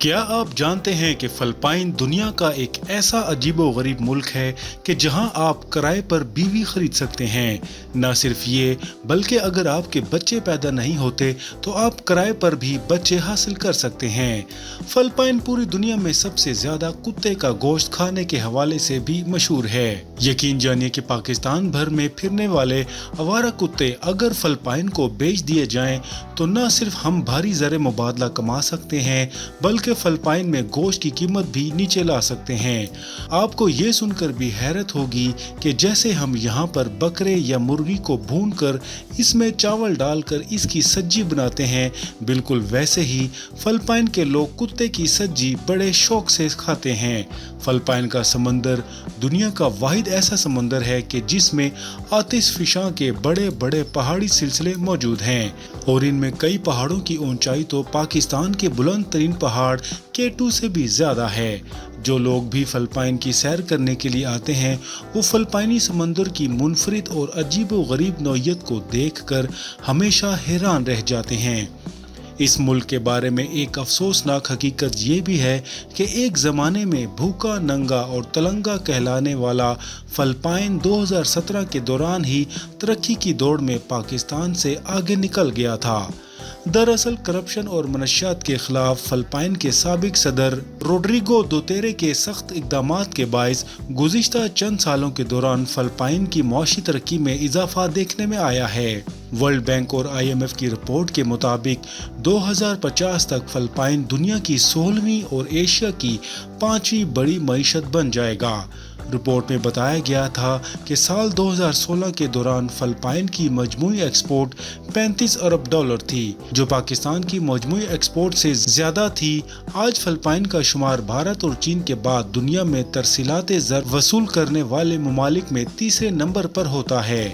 क्या आप जानते हैं कि फिलिपाइन दुनिया का एक ऐसा अजीबोगरीब मुल्क है कि जहां आप किराए पर बीवी खरीद सकते हैं। न सिर्फ ये बल्कि अगर आपके बच्चे पैदा नहीं होते तो आप किराए पर भी बच्चे हासिल कर सकते हैं। फिलिपाइन पूरी दुनिया में सबसे ज्यादा कुत्ते का गोश्त खाने के हवाले से भी मशहूर है। यकीन जानिए कि पाकिस्तान भर में फिरने वाले आवारा कुत्ते अगर फिलिपाइन को बेच दिए जाएं तो न सिर्फ हम भारी ज़र मुबादला कमा सकते हैं बल्कि फिलिपाइन में गोश्त की कीमत भी नीचे ला सकते हैं। आपको ये सुनकर भी हैरत होगी कि जैसे हम यहाँ पर बकरे या मुर्गी को भूनकर इसमें चावल डालकर इसकी सब्जी बनाते हैं, बिल्कुल वैसे ही फिलिपाइन के लोग कुत्ते की सब्जी बड़े शौक से खाते हैं। फिलिपाइन का समंदर दुनिया का वाहिद ऐसा समंदर है कि जिसमें आतिशफिशां के बड़े बड़े पहाड़ी सिलसिले मौजूद हैं और इनमें कई पहाड़ों की ऊंचाई तो पाकिस्तान के बुलंद तरीन पहाड़ K2 से भी ज्यादा है। जो लोग भी फिलिपाइन की सैर करने के लिए आते हैं वो फिलिपाइनी समंदर की मुनफरिद और अजीबोगरीब नौइयत को देखकर हमेशा हैरान रह जाते हैं। इस मुल्क के बारे में एक अफसोसनाक हकीकत ये भी है कि एक ज़माने में भूखा, नंगा और तलंगा कहलाने वाला फिलिपाइन 2017 के दौरान ही तरक्की की दौड़ में पाकिस्तान से आगे निकल गया था। दरअसल करप्शन और मनशियात के खिलाफ फिलिपाइन के साबिक सदर रोड्रिगो दुतेरे के सख्त इक़दामात के बायस गुज़िश्ता चंद सालों के दौरान फिलिपाइन की मुआशी तरक्की में इजाफा देखने में आया है। वर्ल्ड बैंक और IMF की रिपोर्ट के मुताबिक 2050 तक फिलिपाइन दुनिया की 16वीं और एशिया की 5वीं बड़ी मईशत बन जाएगा। रिपोर्ट में बताया गया था कि साल 2016 के दौरान फिलिपाइन की मजमूई एक्सपोर्ट 35 अरब डॉलर थी, जो पाकिस्तान की मजमूई एक्सपोर्ट से ज्यादा थी। आज फिलिपाइन का शुमार भारत और चीन के बाद दुनिया में तरसीलात ज़र वसूल करने वाले ममालिक में तीसरे नंबर पर होता है।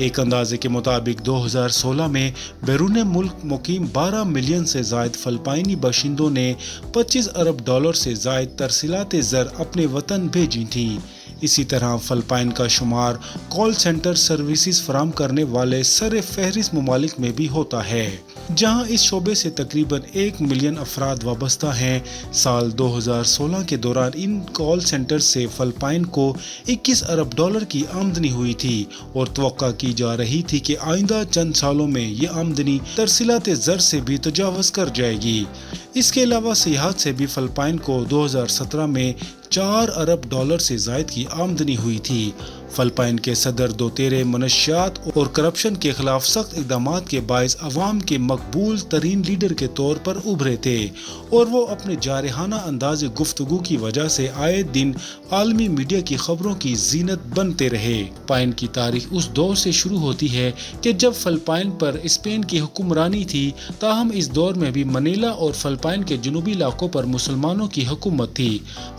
एक अंदाजे के मुताबिक 2016 में बैरून मुल्क मुकीम 12 मिलियन से जायद फिलिपाइनी बाशिंदों ने 25 अरब डॉलर से जायद तरसीलात ज़र अपने वतन भेजी थी। इसी तरह फिलिपाइन का शुमार कॉल सेंटर सर्विसेज फराम करने वाले सर फहरिस्त ममालिक में भी होता है, जहां इस शोबे से तकरीबन 1 मिलियन अफराद वाबस्ता हैं। साल 2016 के दौरान इन कॉल सेंटर से फिलिपाइन को 21 अरब डॉलर की आमदनी हुई थी और तवक्का की जा रही थी कि आइंदा चंद सालों में ये आमदनी तरसीलात ज़र से भी तजावज़ कर जाएगी। इसके अलावा सियाहत से भी फिलिपाइन को 2017 में 4 अरब डॉलर से जायद की आमदनी हुई थी। फिलिपाइन के सदर दुतेरे मनशियात और करप्शन के खिलाफ सख्त इक़दामात के बायस अवाम के मकबूल तरीन लीडर के तौर पर उभरे थे और वो अपने जारहाना अंदाज़ गुफ्तगू की वजह से आए दिन आलमी मीडिया की खबरों की जीनत बनते रहे। फिलिपाइन की तारीख उस दौर से शुरू होती है कि जब फिलिपाइन पर स्पेन की हुक्मरानी थी, ताहम इस दौर में भी मनीला और फिलिपाइन के जनूबी इलाकों पर मुसलमानों की हुकूमत थी।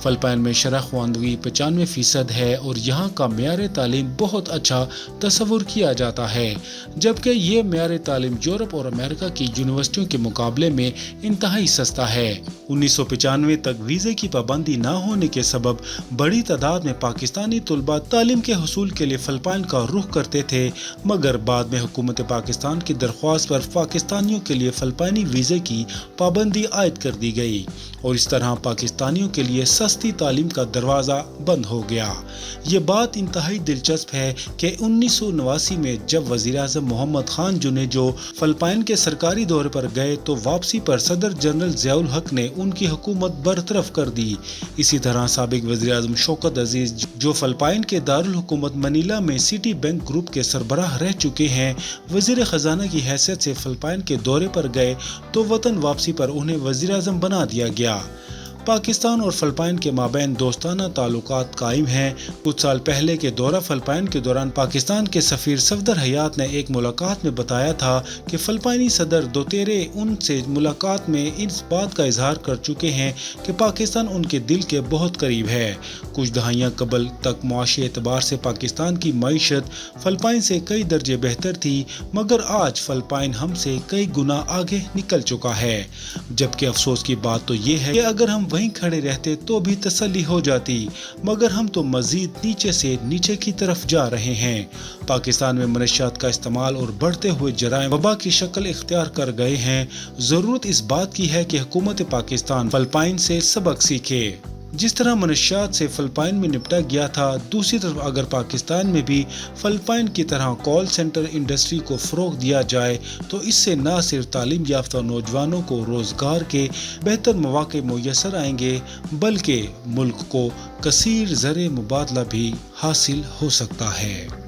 फिलिपाइन में शरह ख्वानदगी 95% है और यहाँ का म्यार तालीम बहुत अच्छा तस्वुर किया जाता है, जबकि ये म्यार तालीम यूरोप और अमेरिका की यूनिवर्सिटियों के मुकाबले में इंतहाई सस्ता है। 1995 तक वीज़े की पाबंदी न होने के सबब बड़ी तादाद में पाकिस्तानी तलबा तालीम के हुसूल के लिए फिलिपाइन का रुख करते थे, मगर बाद में हुकूमत पाकिस्तान की दरख्वास्त पर पाकिस्तानियों के लिए फिलिपाइनी वीज़े की पाबंदी आयद कर दी गई और इस तरह पाकिस्तानियों के लिए सस्ती तालीम का दरवाज़ा बंद हो गया। ये बात इंतहाई दिलचस्प है कि 1989 में जब वज़ीर-ए-आज़म मोहम्मद खान जुनेजो फिलिपाइन के सरकारी दौरे पर गए तो वापसी पर सदर जनरल ज़ियाउल हक ने उनकी हुकूमत बरतरफ कर दी। इसी तरह साबिक वज़ीर-ए-आज़म शौकत अजीज, जो फिलिपाइन के दारुल हुकूमत मनीला में सिटी बैंक ग्रुप के सरबराह रह चुके हैं, वज़ीर ख़जाना की हैसियत से फिलिपाइन के दौरे पर गए तो वतन वापसी पर उन्हें वज़ीर-ए-आज़म बना दिया गया। पाकिस्तान और फिलिपाइन के माबैन दोस्ताना ताल्लुकात कायम हैं। कुछ साल पहले के दौरा फिलिपाइन के दौरान पाकिस्तान के सफ़ीर सफदर हयात ने एक मुलाकात में बताया था कि फिलिपाइनी सदर दुतेरे उनसे मुलाकात में इस बात का इजहार कर चुके हैं कि पाकिस्तान उनके दिल के बहुत करीब है। कुछ दहाइयाँ कबल तक मुआशी एतबार से पाकिस्तान की मईशत फिलिपाइन से कई दर्जे बेहतर थी, मगर आज फिलिपाइन हमसे कई गुना आगे निकल चुका है। जबकि अफसोस की बात तो ये है कि अगर हम वहीं खड़े रहते तो भी तसल्ली हो जाती, मगर हम तो मजीद नीचे से नीचे की तरफ जा रहे हैं। पाकिस्तान में मनशियात का इस्तेमाल और बढ़ते हुए जराइम वबा की शक्ल इख्तियार कर गए हैं। जरूरत इस बात की है कि हुकूमत पाकिस्तान फिलिपाइन से सबक सीखे। जिस तरह मनशियात से फिलिपाइन में निपटा गया था, दूसरी तरफ अगर पाकिस्तान में भी फिलिपाइन की तरह कॉल सेंटर इंडस्ट्री को फरोग दिया जाए तो इससे न सिर्फ तालीम याफ्ता नौजवानों को रोजगार के बेहतर मौके मुयसर आएंगे, बल्कि मुल्क को कसीर ज़र मुबादला भी हासिल हो सकता है।